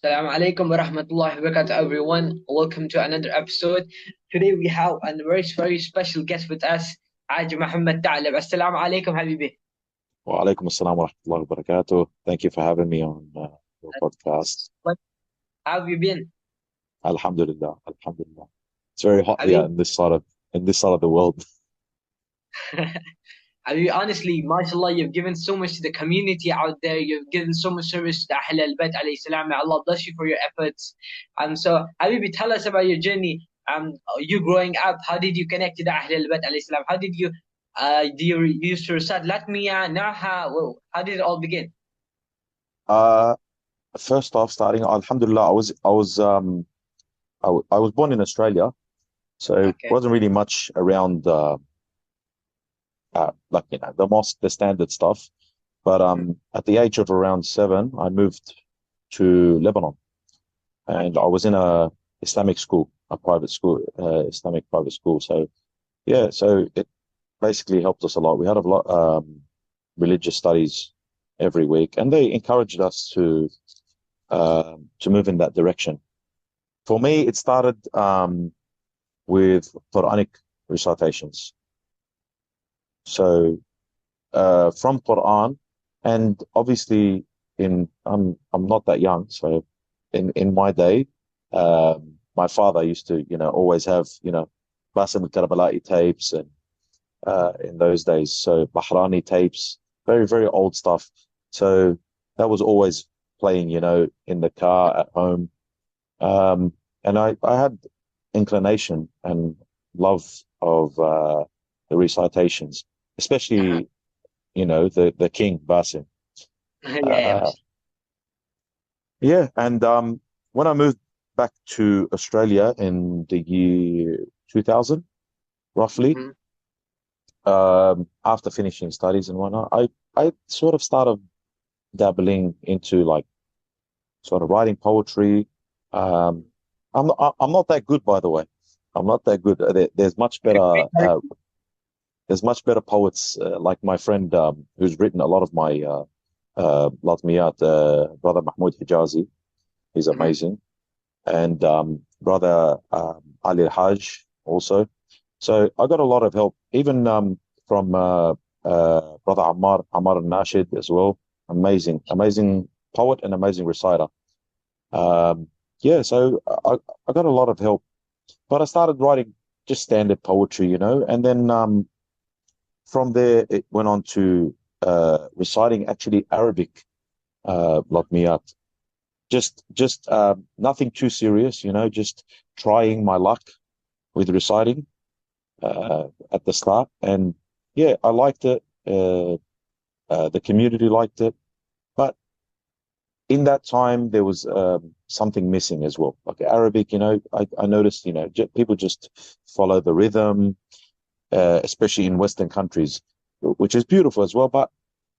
Assalamu alaikum wa rahmatullahi wa barakatuh, everyone. Welcome to another episode. Today we have a very special guest with us, Hajj Mohammed Taleb. Assalamu alaikum, Habibi. Wa alaikum assalam wa rahmatullahi wa barakatuh. Thank you for having me on your podcast. What how have you been? Alhamdulillah, Alhamdulillah. It's very hot here Habib, in this side of the world. Habib, honestly, mashallah, you've given so much to the community out there. You've given so much service to Ahl al-Bayt alayhi salam. May Allah bless you for your efforts. So, Habibi, tell us about your journey. You growing up, how did you connect to the Ahl al-Bayt alayhi salam? How did you do you used to recite LATMIYYAH, Naha? Well, how did it all begin? Uh, First off, starting, Alhamdulillah, I was born in Australia, so it Okay. wasn't really much around like the mosque, the standard stuff. But Mhm. at the age of around 7, I moved to Lebanon, and I Okay. was in a Islamic school, a private school, Islamic private school. So yeah, so it basically helped us a lot. We had a lot religious studies every week, and they encouraged us to move in that direction. For me, it started with Quranic recitations. So from Quran, and obviously in I'm not that young, so in my day, my father used to always have Basim al-Karbala'i tapes and in those days. So Bahrani tapes, very old stuff. So that was always playing, in the car at home. And I had inclination and love of the recitations, Uh-huh. especially, the King Basim. Yeah, Uh, yeah, and when I moved back to Australia in the year 2000, roughly, mm-hmm. after finishing studies and whatnot, I sort of started dabbling into like sort of writing poetry. Um, I'm not that good, by the way. I'm not that good. There's much better poets like my friend who's written a lot of my LATMIYYAH, brother Mahmoud Hijazi. He's Mm-hmm. amazing, and brother Ali Hajj also. So I got a lot of help, even from brother Ammar al-Nashid as well. Amazing poet and amazing reciter. Yeah, so I got a lot of help, but I started writing just standard poetry, and then from there it went on to reciting actually Arabic Latmiyat. Just nothing too serious, just trying my luck with reciting at the start, and yeah, I liked it. The community liked it, but in that time there was something missing as well. Like Arabic, I noticed, people just follow the rhythm, especially in Western countries, which is beautiful as well, but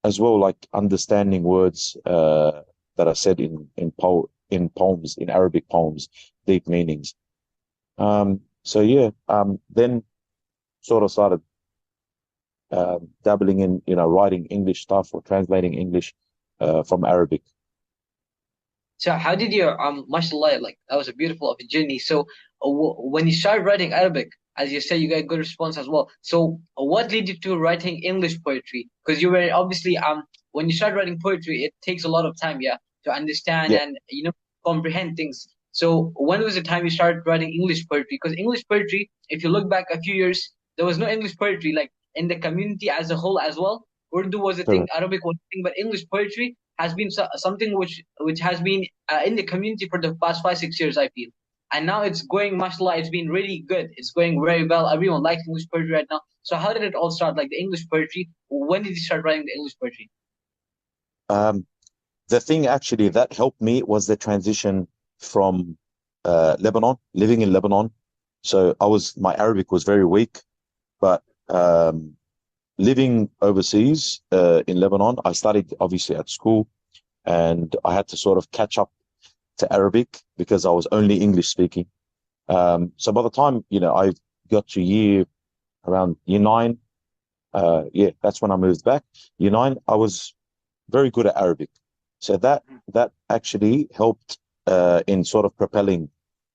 as well like understanding words that are said in poems, in Arabic poems, deep meanings. So yeah, then sort of started dabbling in, writing English stuff or translating English from Arabic. So how did your mashallah, like that was a beautiful of a journey. So when you started writing Arabic, as you said, you got a good response as well. So what led you to writing English poetry? Because you were obviously when you start writing poetry, it takes a lot of time, yeah, to understand Yeah, and comprehend things. So when was the time you started writing English poetry? Because English poetry, if you look back a few years, there was no English poetry like in the community as a whole as well. Urdu was a thing, correct. Arabic was a thing, but English poetry has been something which has been in the community for the past 5 6 years, I feel, and now it's going mashallah. It's been really good. It's going very well. Everyone likes English poetry right now. So how did it all start? Like the English poetry. When did you start writing the English poetry? Um, the thing actually that helped me was the transition from Lebanon, living in Lebanon. So my Arabic was very weak, but living overseas in Lebanon, I studied obviously at school, and I had to sort of catch up to Arabic because I was only English speaking. So by the time, I got to around year 9, yeah, that's when I moved back. Year 9, I was very good at Arabic. So that actually helped in sort of propelling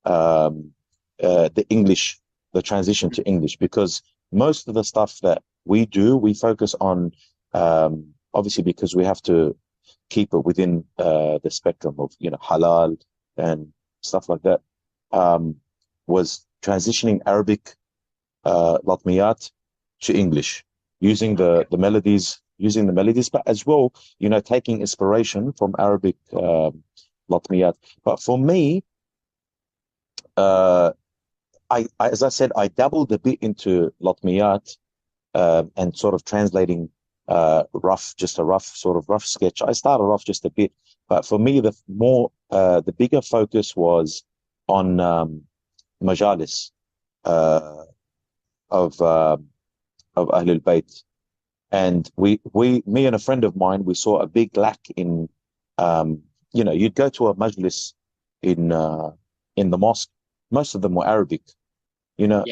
um, the English, the transition to English, because most of the stuff that we do, we focus on, obviously, because we have to keep it within the spectrum of, halal and stuff like that, was transitioning Arabic LATMIYYAH to English, using the melodies, but as well, taking inspiration from Arabic LATMIYYAH. But for me, as I said, I dabbled a bit into LATMIYYAH and sort of translating just a rough sketch. I started off just a bit, but for me, the bigger focus was on majalis of Ahlul Bayt. And me and a friend of mine, we saw a big lack in, you'd go to a majlis in the mosque, most of them were Arabic. Yeah.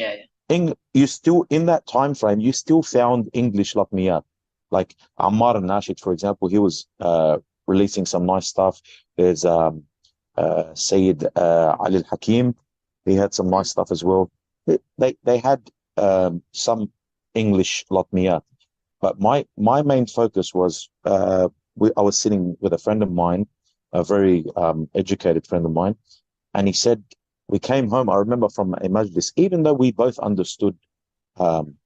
You still, in that time frame, you still found English LATMIYYAH. Like Ammar al-Nashid, for example, he was releasing some nice stuff. There's Sayyid Ali al-Hakim, he had some nice stuff as well. They had some English LATMIYYAH. But my main focus was I was sitting with a friend of mine, a very educated friend of mine, and he said, we came home, I remember, from a majlis, even though we both understood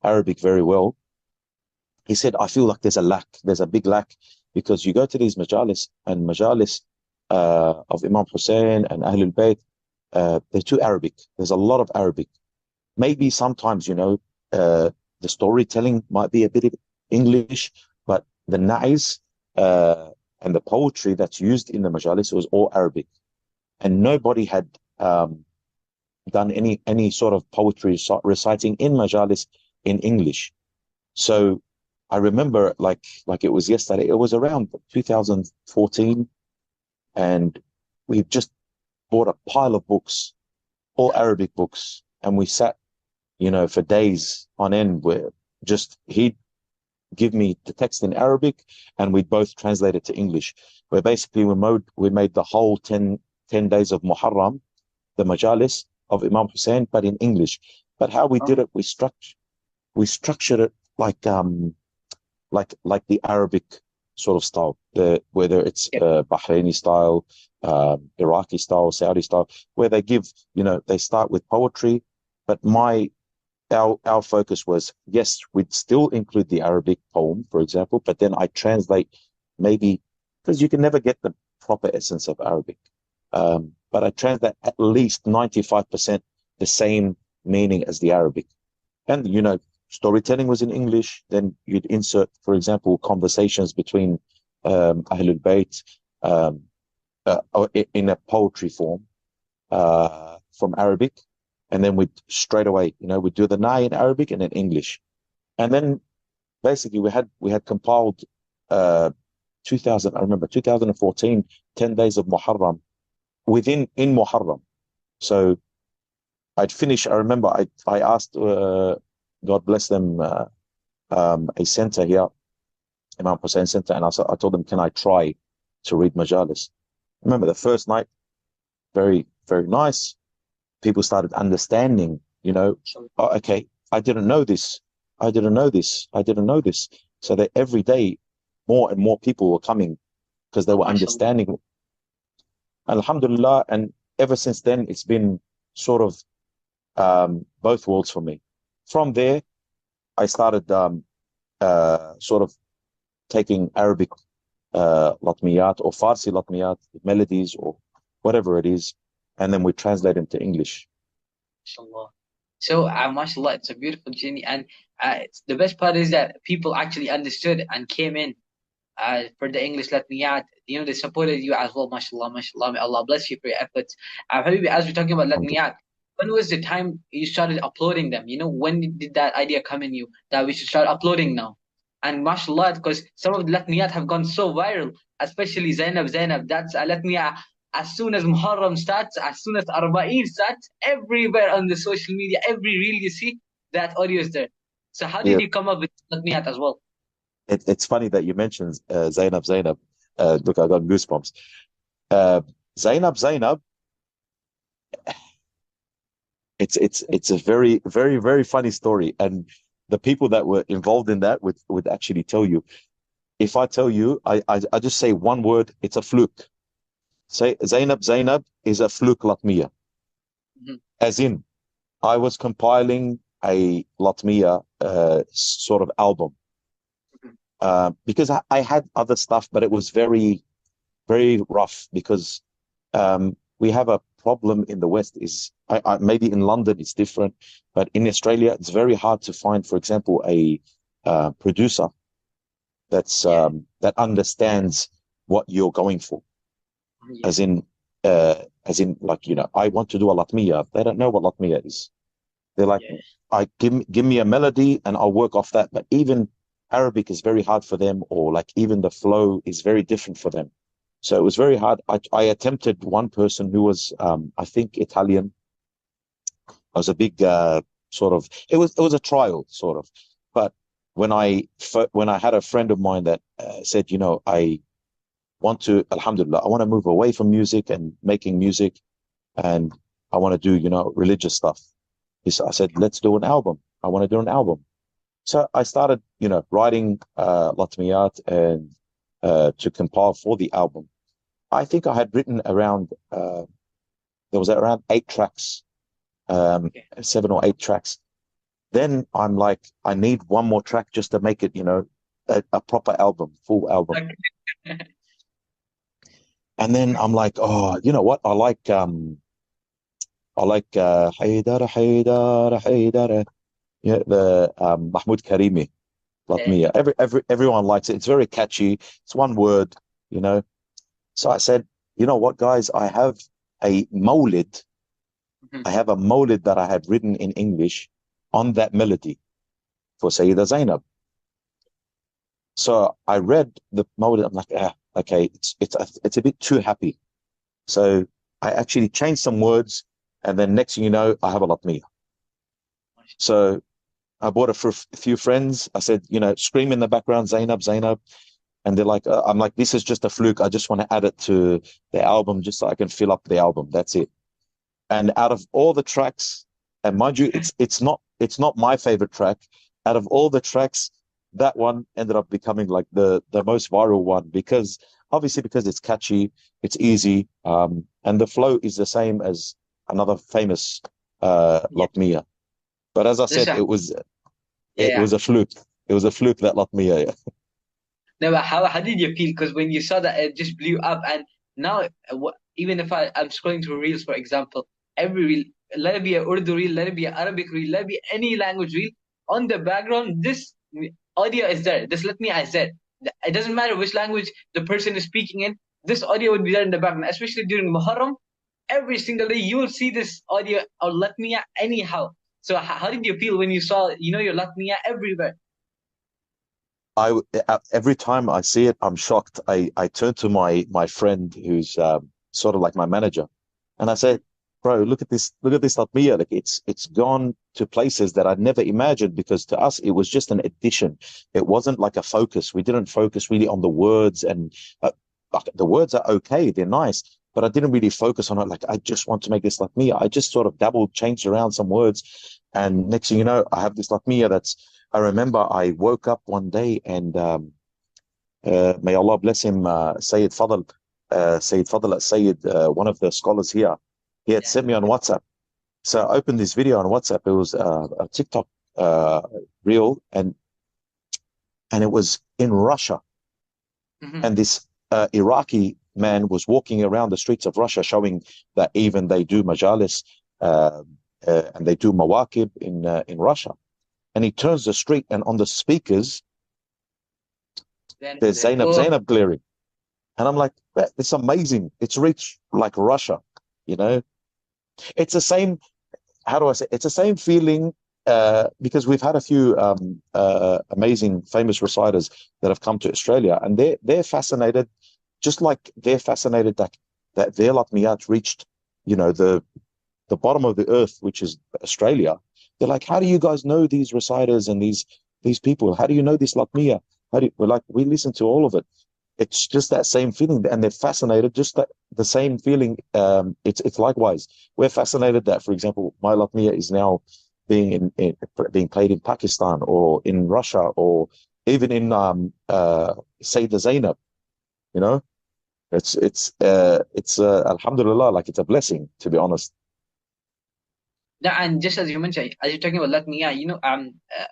Arabic very well, he said, I feel like there's a big lack, because you go to these majalis of Imam Hussein and Ahlul Bayt, they're too Arabic. There's a lot of Arabic. Maybe sometimes, the storytelling might be a bit of English, but the na'iz and the poetry that's used in the majalis was all Arabic. And nobody had done any sort of poetry reciting in majalis in English. So I remember like it was yesterday, it was around 2014, and we just bought a pile of books, all Arabic books, and we sat, for days on end, where he'd give me the text in Arabic and we'd both translate it to English, where basically we made the whole 10 days of Muharram, the majalis of Imam Hussein, but in English. But how we did it, we structured it like the Arabic sort of style, whether it's Bahraini style, Iraqi style, Saudi style, where they give, they start with poetry. But our focus was, yes, we'd still include the Arabic poem, for example, but then I translate, maybe, because you can never get the proper essence of Arabic. But I translate at least 95% the same meaning as the Arabic. And, storytelling was in English. Then you'd insert, for example, conversations between Ahlul Bayt in a poetry form from Arabic. And then we'd straight away, we'd do the Na'i in Arabic and in English. And then basically we had compiled 2014, 10 days of Muharram in Muharram. So I'd finish, I remember I asked, God bless them, a center here, Imam Hussein Center, and I told them, can I try to read majalis? Remember the first night, very, very nice. People started understanding, oh, okay, I didn't know this. So that every day, more and more people were coming because they were understanding. Alhamdulillah, and ever since then, it's been sort of both worlds for me. From there, I started sort of taking Arabic LATMIYYAH or Farsi LATMIYYAH, melodies or whatever it is, and then we translate into English. MashaAllah. So, mashallah, it's a beautiful journey, and the best part is that people actually understood and came in for the English LATMIYYAH. They supported you as well, mashallah, mashallah. May Allah bless you for your efforts. Habibi, as we're talking about LATMIYYAH, when was the time you started uploading them? When did that idea come in you that we should start uploading now? And mashallah, because some of the LATMIYYAH have gone so viral, especially Zainab. That's a LATMIYYAH. As soon as Muharram starts, as soon as Arba'een starts, everywhere on the social media, every reel you see, that audio is there. So how did you come up with LATMIYYAH as well? It's funny that you mentioned Zainab. Look, I got goosebumps. Zainab, it's a very, very, very funny story. And the people that were involved in that would actually tell you. If I tell you, I just say one word, it's a fluke. Say Zainab is a fluke latmiya. Mhm. As in, I was compiling a latmiya sort of album Mhm. because I had other stuff, but it was very, very rough because we have a problem in the West is maybe in London it's different, but in Australia it's very hard to find, for example, a producer Yeah. that understands what you're going for. Yeah. As in, like, I want to do a latmiya. They don't know what latmiya is. They're like, Yeah. I give me a melody and I'll work off that. But even Arabic is very hard for them, or like even the flow is very different for them. So it was very hard. I attempted one person who was, I think, Italian. I was a big sort of. It was a trial sort of. But when I had a friend of mine that said, I want to, Alhamdulillah, I want to move away from music and making music, and I want to do, religious stuff. I said, let's do an album. I want to do an album. So I started, writing Latmiyat and to compile for the album. I think I had written around, there was around 8 tracks, Okay. 7 or 8 tracks. Then I'm like, I need one more track just to make it, a proper album, full album. Okay. And then I'm like, oh, you know what? I like Haydar, Haydar, Haydar. Yeah, the Mahmoud Karimi, Yeah. Latmiya. Everyone likes it. It's very catchy. It's one word, you know. So I said, you know what, guys? I have a mawlid. Mhm. I have a mawlid that I have written in English on that melody for Sayyida Zainab. So I read the mawlid. I'm like, okay, it's a bit too happy. So I actually changed some words, and then next thing you know, I have a Latmiya. So I bought it for a few friends. I said, scream in the background, Zainab, Zainab. And they're like, I'm like, this is just a fluke. I just want to add it to the album just so I can fill up the album. That's it. And out of all the tracks, and mind you, it's not my favorite track. Out of all the tracks, that one ended up becoming like the most viral one because obviously because it's catchy, it's easy, and the flow is the same as another famous Yeah. Latmiya. But as I said, Listen. it Yeah. was a fluke. It was a fluke that Latmiya. Yeah. No, but how did you feel? Because when you saw that, it just blew up, and now even if I'm scrolling through reels, for example, every reel, let it be a Urdu reel, let it be an Arabic reel, let it be any language reel, on the background, this audio is there. This let me I said. It doesn't matter which language the person is speaking in. This audio would be there in the background, especially during Muharram. Every single day, you will see this audio or latmiya anyhow. So how did you feel when you saw, your latmiya everywhere? Every time I see it, I'm shocked. I turn to my friend who's sort of like my manager, and I say, "Bro, look at this Latmiya. Like it's gone to places that I'd never imagined because to us it was just an addition. It wasn't like a focus. We didn't focus really on the words, and like, the words are okay, they're nice, but I didn't really focus on it. Like I just want to make this Latmiya. I just sort of dabbled, changed around some words, and next thing you know, I have this Latmiya that's I remember I woke up one day and may Allah bless him, Sayyid Fadl Sayyid, one of the scholars here, he had Yeah. sent me on WhatsApp. So I opened this video on WhatsApp. It was a TikTok uh, reel, and it was in Russia. Hmm. And this Iraqi man was walking around the streets of Russia, showing that even they do majalis and they do mawakib in Russia. And he turns the street, and on the speakers, Then, there's Zainab, oh, Zainab glaring. And I'm like, it's amazing. It's reached like Russia, you know? It's the same, how do I say, it's the same feeling because we've had a few amazing, famous reciters that have come to Australia, and they're fascinated, just like they're fascinated that their Latmiyat reached, the bottom of the earth, which is Australia. They're like, how do you guys know these reciters and these people? How do you know this Latmiya? We're like, we listen to all of it. it's just that same feeling, and they're fascinated. Just that the same feeling. It's likewise. We're fascinated that, for example, my Latmiya is now being played in Pakistan or in Russia or even in Sayyidah Zainab. You know, it's Alhamdulillah, like it's a blessing, to be honest. Yeah, and just as you mentioned, as you're talking about Latmiya,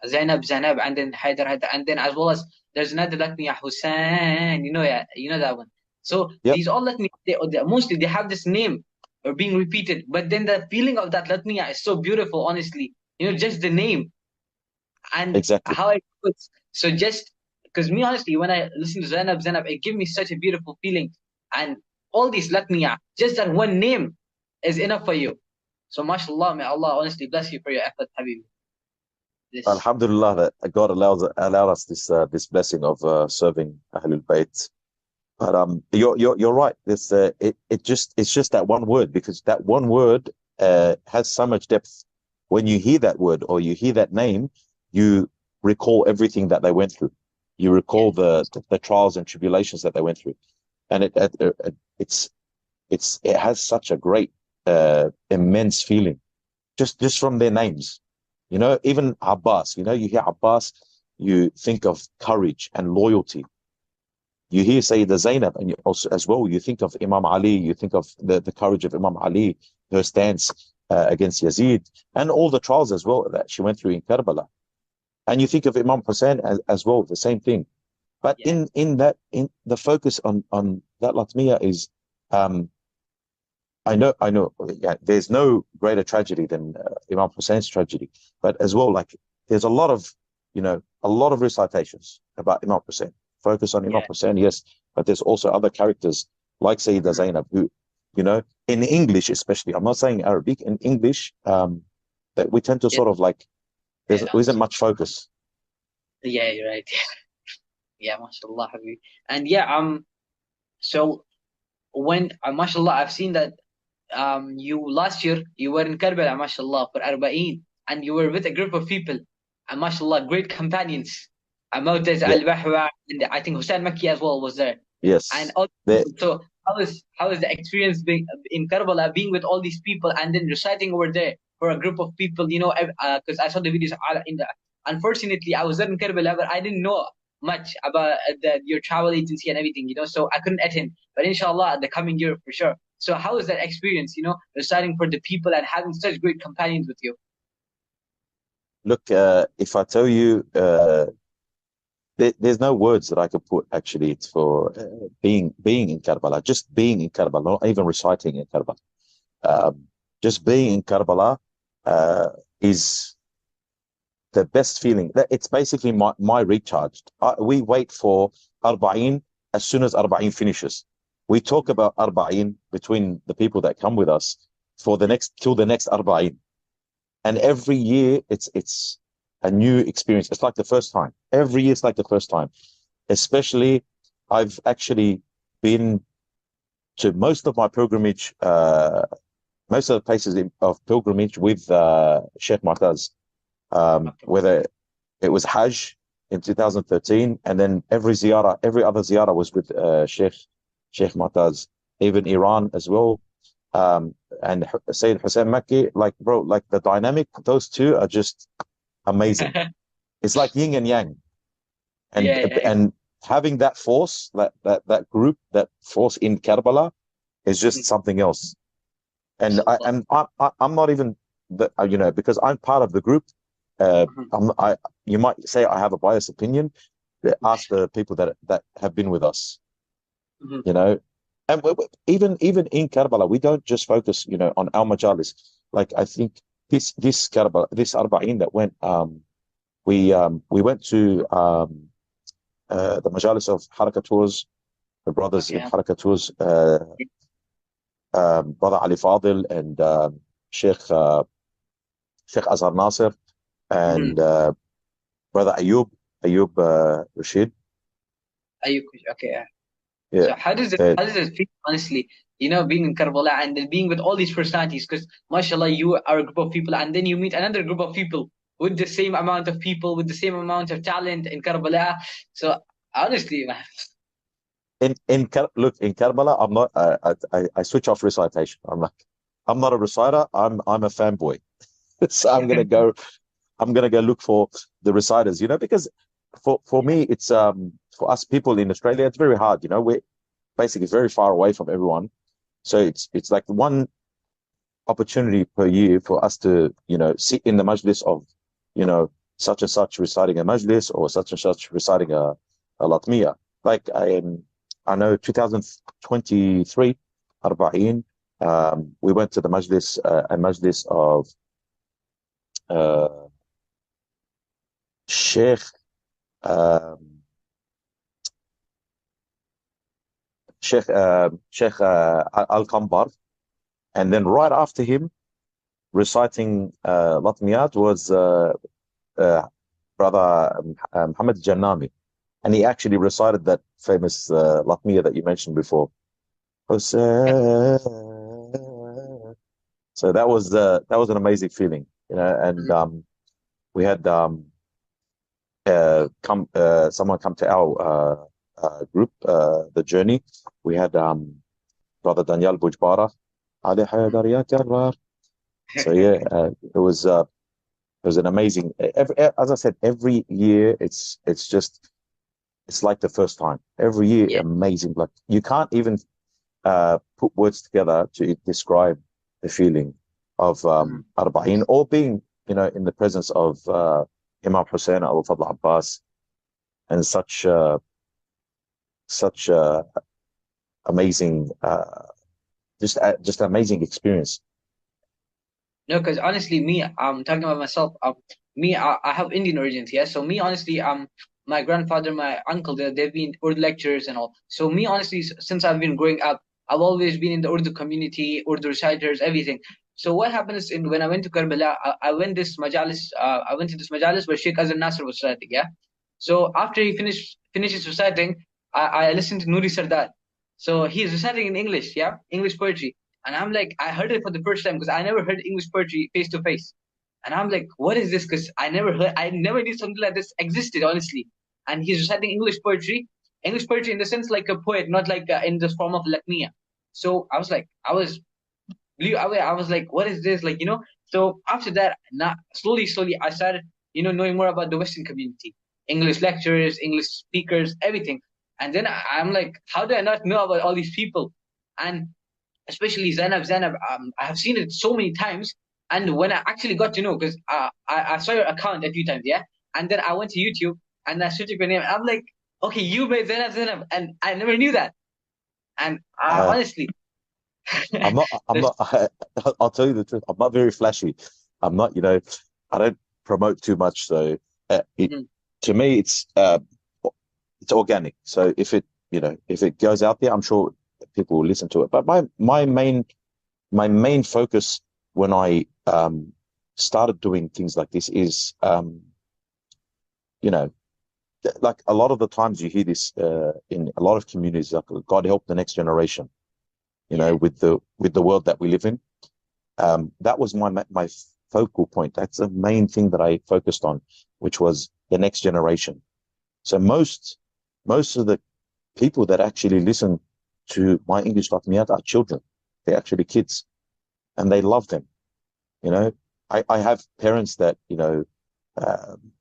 Zainab, and then Haider, and then as well as there's another Latmiya Hussein, yeah, you know that one. So Yep, these all Latmiya, mostly they have this name or being repeated, but then the feeling of that Latmiya is so beautiful, honestly. Just the name and exactly. how it puts. So just because me, honestly, when I listen to Zainab, it gives me such a beautiful feeling. And all these Latmiya, just that one name is enough for you. So, mashallah, may Allah honestly bless you for your effort, Habib. This, Alhamdulillah that God allowed us this blessing of serving Ahlul Bayt. But you're right. It's just that one word, because that one word has so much depth. When you hear that word or you hear that name, you recall everything that they went through. You yeah, recall the trials and tribulations that they went through, and it has such a great immense feeling just from their names. Even Abbas. You hear Abbas, you think of courage and loyalty. You hear Sayyidah Zainab, and you also as well, you think of Imam Ali, you think of the courage of Imam Ali, her stance against Yazid, and all the trials as well that she went through in Karbala. And you think of Imam Hussein as well, the same thing. But yeah, in the focus on that Latmiya is, um, I know, yeah, there's no greater tragedy than Imam Hussein's tragedy, but as well, like there's a lot of recitations about Imam Hussein. Focus on Imam yeah. Hussein, yes, but there's also other characters like Sayyidah Mhm. Zainab, who, in English especially, I'm not saying Arabic, in English, that we tend to Yeah, sort of like, yeah, there isn't much focus. yeah, you're right. Yeah, mashallah, Habib. And yeah, so when, mashallah, I've seen that you last year you were in Karbala, mashallah, for Arba'een, and you were with a group of people, and mashallah, great companions. Mawtaz Yeah, Al-Bahwa, and I think Hussein Makki as well was there. And yes. all, There, so how is the experience being in Karbala, being with all these people and then reciting over there for a group of people? Because I saw the videos in the. Unfortunately, I was there in Karbala, but I didn't know much about your travel agency and everything. So I couldn't attend. But inshallah, the coming year for sure. So how is that experience? Reciting for the people and having such great companions with you. Look, if I tell you, there's no words that I could put actually for being in Karbala, just being in Karbala, not even reciting in Karbala. Um, just being in Karbala is the best feeling. It's basically my recharge. We wait for Arba'in as soon as Arba'in finishes. We talk about Arba'in between the people that come with us for the next till the next Arba'in. And every year it's a new experience. It's like the first time. Every year it's like the first time. Especially, I've actually been to most of my pilgrimage, most of the places of pilgrimage with Sheikh Martaz, Okay. whether it was Hajj in 2013, and then every other ziyarah was with Sheikh Martaz, even Iran as well. And Sayyid Hussein Makki, like bro, like the dynamic, those two are just amazing. It's like yin and yang, and Yeah, yeah, and having that force, that group, that force in Karbala is just something else. And I mashallah. and I'm not even because I'm part of the group. Uh, Mhm. I'm I You might say I have a biased opinion. Ask the people that have been with us, Mhm. you know. And even in Karbala, we don't just focus, on Al Majalis. Like I think this Karbala, this Arba'in that went, we went to the Majalis of Harakaturs, the brothers in Okay. Harakaturs, brother Ali Fadil and Sheikh Azhar Nasir Mhm. and brother Ayub Rashid. Okay. Yeah. Yeah, So they, how does it feel, honestly, being in Karbala and then being with all these personalities? Because mashallah, you are a group of people, and then you meet another group of people with the same amount of people, with the same amount of talent in Karbala. So honestly, man. look, in Karbala, I'm not. I switch off recitation. I'm not a reciter. I'm a fanboy. So I'm gonna go look for the reciters. Because for me, it's for us people in Australia, it's very hard. We're basically very far away from everyone. So it's like one opportunity per year for us to, sit in the majlis of, such and such reciting a majlis or such and such reciting a latmiya. Like I know 2023, Arba'een, we went to the majlis, a majlis of Sheikh Sheikh Al-Kambar, and then right after him reciting Latmiyat was brother Muhammad Jannami, and he actually recited that famous Latmiya that you mentioned before. Hussein. So that was an amazing feeling, and we had someone come to our group, the journey. We had brother Daniel Bujbara, Ali Haydar Ya Karrar. So yeah, it was an amazing. As I said, every year it's like the first time. Every year, Yeah. amazing. Like you can't even put words together to describe the feeling of Arba'een, or being, in the presence of Imam Hussein Al Fadl Abbas, and such amazing, just amazing experience. No, because honestly, me, I'm talking about myself. I have Indian origins, yeah. So me, honestly, my grandfather, my uncle, they've been Urdu lecturers and all. So me, honestly, since I've been growing up, I've always been in the Urdu community, Urdu reciters, everything. So what happens when I went to Karbala, I went to this majalis where Sheikh Azhar Nasr was reciting, yeah. So after he finishes reciting, I listened to Nuri Sardar. So he's reciting in English, yeah, English poetry. And I'm like, I heard it for the first time because I never heard English poetry face to face. And I'm like, what is this? Because I never knew something like this existed, honestly. And he's reciting English poetry in the sense like a poet, not like in the form of Latmiya. So I was like, blew away. I was like, what is this? Like, So after that, slowly, I started, knowing more about the Western community, English lecturers, English speakers, everything. And then I'm like, how do I not know about all these people? And especially Zainab, I have seen it so many times. And when I actually got to know, because I saw your account a few times, yeah, and then I went to YouTube and I searched your name. I'm like, okay, you made Zainab, and I never knew that. And Uh, honestly, I'm there's, not, I'll tell you the truth. I'm not very flashy. I'm not, I don't promote too much. So Mhm. to me, it's organic. So if it goes out there, I'm sure people will listen to it. But my main focus when I started doing things like this is, you know, like a lot of the times you hear this in a lot of communities, like God help the next generation, Yeah, with the world that we live in. That was my focal point. That's the main thing that I focused on, which was the next generation. So most of the people that actually listen to my English Latmiyat are children. They're actually kids, and they love them. You know, I have parents that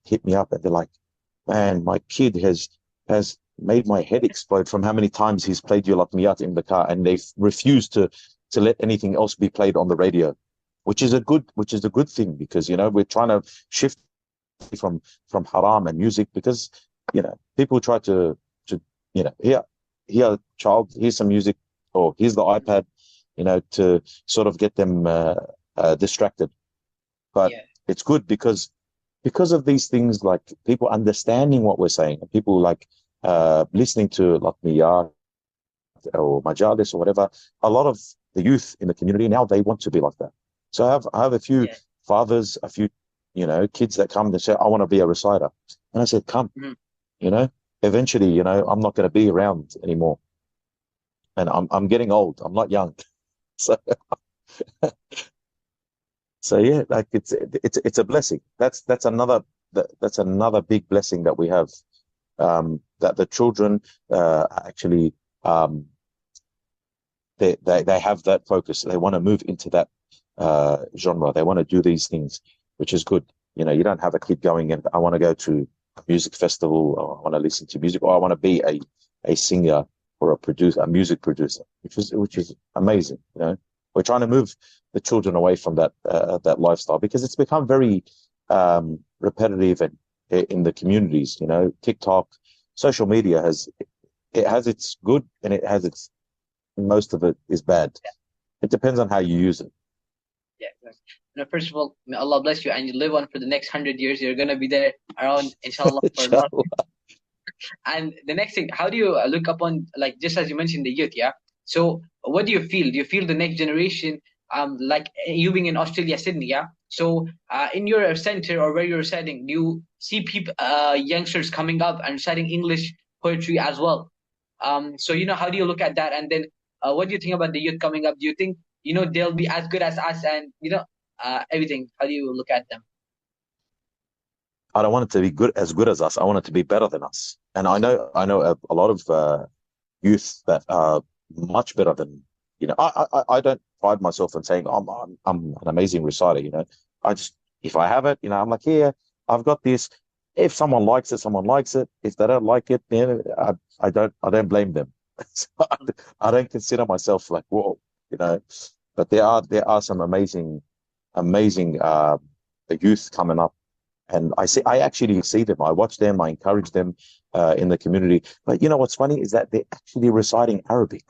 hit me up, and they're like, "Man, my kid has made my head explode from how many times he's played your Latmiyat in the car, and they've refused to let anything else be played on the radio." Which is a good thing, because we're trying to shift from haram and music, because people try to here child, here's some music, or here's the iPad, to sort of get them distracted. But yeah, it's good because of these things, like people understanding what we're saying, and people like listening to Latmiyah or Majalis or whatever. A lot of the youth in the community now, they want to be like that. So I have a few yeah. fathers, a few kids that come and say, I want to be a reciter. And I said, come. Mhm. you know Eventually, I'm not going to be around anymore, and I'm getting old. I'm not young. So yeah, like it's a blessing. That's another big blessing that we have, that the children are actually um, they have that focus. They want to move into that genre. They want to do these things, which is good. You know, you don't have a kid going and I want to go to a music festival, or I want to listen to music, or I want to be a singer or a music producer, which is amazing. You know, we're trying to move the children away from that lifestyle because it's become very repetitive and in the communities. You know, TikTok, social media has its good and it has its most of it is bad. It depends on how you use it. Yeah. No, first of all, may Allah bless you and you live on for the next 100 years. You're gonna be there around, inshallah, for a lot. And the next thing, how do you look upon, like, just as you mentioned, the youth, yeah? So what do you feel? Do you feel the next generation, like you being in Australia, Sydney, yeah? So in your center or where you're studying, do you see people, youngsters coming up and studying English poetry as well? So, how do you look at that? And then what do you think about the youth coming up? Do you think, they'll be as good as us and, everything? How do you look at them? I don't want it to be as good as us. I want it to be better than us. And I know a lot of youth that are much better than I don't pride myself in saying I'm an amazing reciter. I just if I have it, I'm like, yeah, I've got this. If someone likes it, someone likes it. If they don't like it, I don't blame them. So I don't consider myself like whoa, you know. But there are some amazing youth coming up, and I actually see them. I watch them. I encourage them in the community. But what's funny is that they're actually reciting Arabic,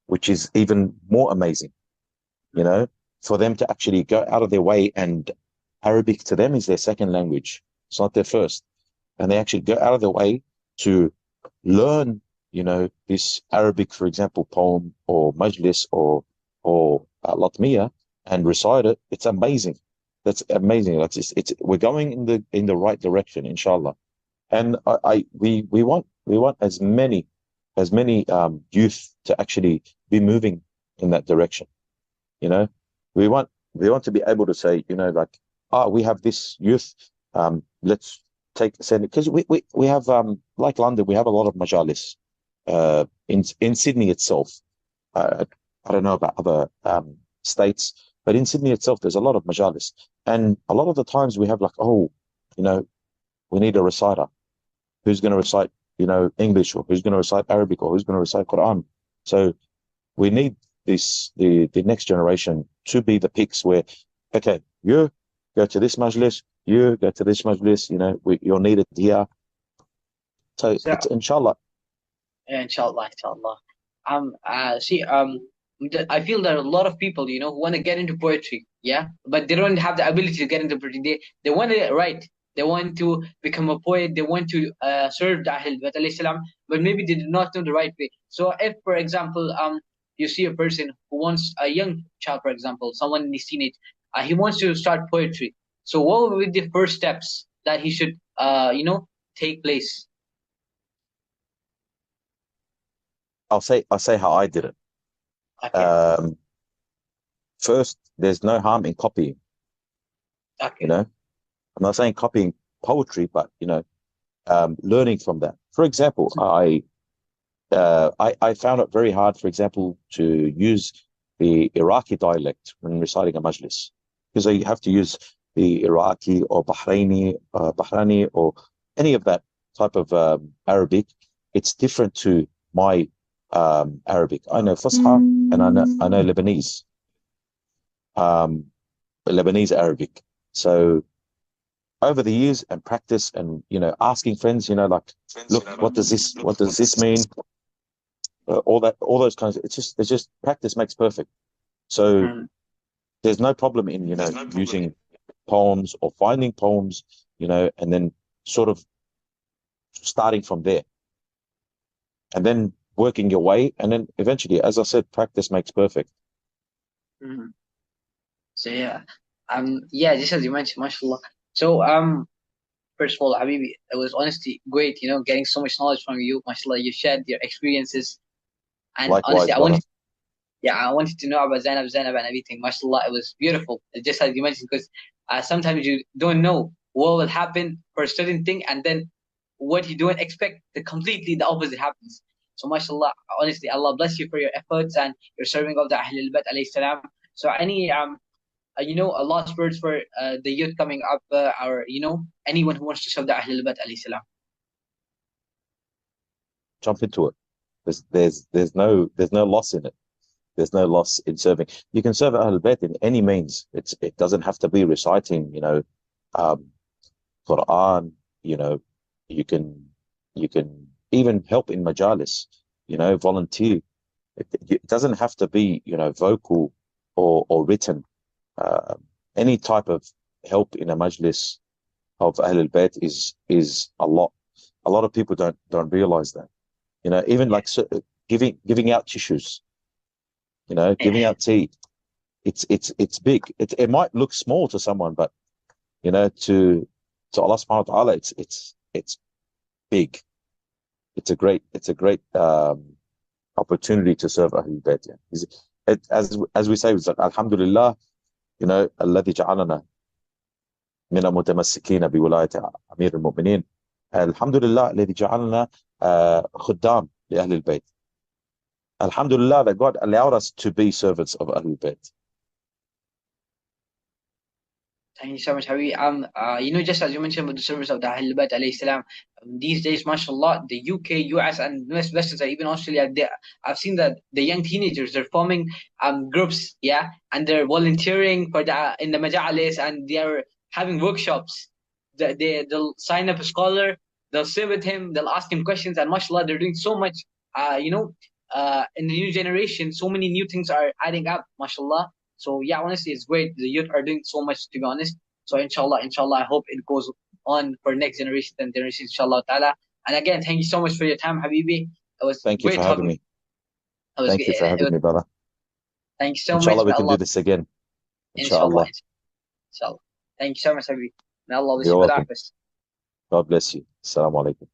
which is even more amazing. You know, for them to actually go out of their way, and Arabic to them is their second language. It's not their first, and they actually go out of their way to learn. This Arabic, for example, poem or majlis or LATMIYYAH and recite it. It's amazing. That's amazing. It's we're going in the right direction, inshallah. And we want as many youth to actually be moving in that direction. You know, we want to be able to say, like, we have this youth. Let's send it because we have like London, we have a lot of majalis. In Sydney itself, I don't know about other states, but in Sydney itself, there's a lot of majalis, and a lot of the times we have like, you know, we need a reciter who's going to recite, English, or who's going to recite Arabic, or who's going to recite Quran. So we need the next generation to be the picks where, okay, you go to this majlis, you go to this majlis, you're needed here. So So, it's inshallah. yeah, inshallah, inshallah. See, I feel there are a lot of people, who want to get into poetry, yeah, but they don't have the ability to get into poetry. They want to write, they want to become a poet, they want to serve the Ahlul Bayt alayhi salam, but maybe they do not know the right way. So, if, for example, you see a person who wants a young child, for example, someone in his teenage, he wants to start poetry. So, what would be the first steps that he should, take place? I'll say how I did it. Okay, Um, First, there's no harm in copying. okay, I'm not saying copying poetry, but learning from that. For example, I found it very hard, for example, to use the Iraqi dialect when reciting a majlis, because you have to use the Iraqi or Bahraini or any of that type of Arabic. It's different to my Arabic. I know Fusha and I know um, Lebanese Arabic. So over the years and practice and asking friends, like, look, what does this mean? All those kinds. It's just practice makes perfect. So mm, there's no problem in using poems or finding poems, and then sort of starting from there and then working your way, and then eventually, as I said, practice makes perfect. mm. So yeah, yeah, just as you mentioned, mashallah. So first of all, Habibi, it was honestly great, getting so much knowledge from you, mashallah. You shared your experiences, and honestly, Likewise, brother. I wanted to know about Zainab, and everything. Mashallah, it was beautiful. Just as you mentioned, because sometimes you don't know what will happen for a certain thing, and then what you don't expect, the completely the opposite happens. So mashallah, honestly, Allah bless you for your efforts and your serving of the Ahlul Bayt alayhi salam. So any last words for the youth coming up, or anyone who wants to serve the Ahlul Bayt alayhi salam. Jump into it. There's no loss in it. There's no loss in serving. You can serve Ahlul Bayt in any means. It doesn't have to be reciting, um, Quran. You can even help in majalis. Volunteer. It doesn't have to be, vocal or written. Uh, any type of help in a majlis of Ahlul Bayt is a lot. A lot of people don't realize that. Even Yeah. like giving out tissues, giving out tea. It's big. It might look small to someone, but to Allah subhanahu wa ta'ala, it's big. It's a great opportunity to serve Ahlul Bayt. Yeah. As we say, it's like, Alhamdulillah, الذي جعلنا من المتمسكين بولاية أمير المؤمنين. الحمد لله الذي جعلنا خدام لأهل البيت. Alhamdulillah that God allowed us to be servants of Ahlul Bayt. Thank you so much, Habib. Just as you mentioned about the service of the Ahlul Bayt alayhi salam, these days, mashallah, the UK, US, and Western side, even Australia, I've seen that the young teenagers, they're forming groups, yeah, and they're volunteering in the majalis, and they're having workshops. They'll sign up a scholar, they'll sit with him, they'll ask him questions, and mashallah, they're doing so much, in the new generation, so many new things are adding up, mashallah. So yeah, honestly, it's great. The youth are doing so much, to be honest. So inshallah, I hope it goes on for next generation and generation, inshallah ta'ala. And again, thank you so much for your time, Habibi. It was Thank you great for having talking. me. Thank you for having me, brother. Thank you so much. Inshallah, we May can do Allah, this again. inshallah, Inshallah. inshallah. Thank you so much, Habibi. May Allah bless You're you. welcome. Qadar. God bless you. Assalamu alaikum.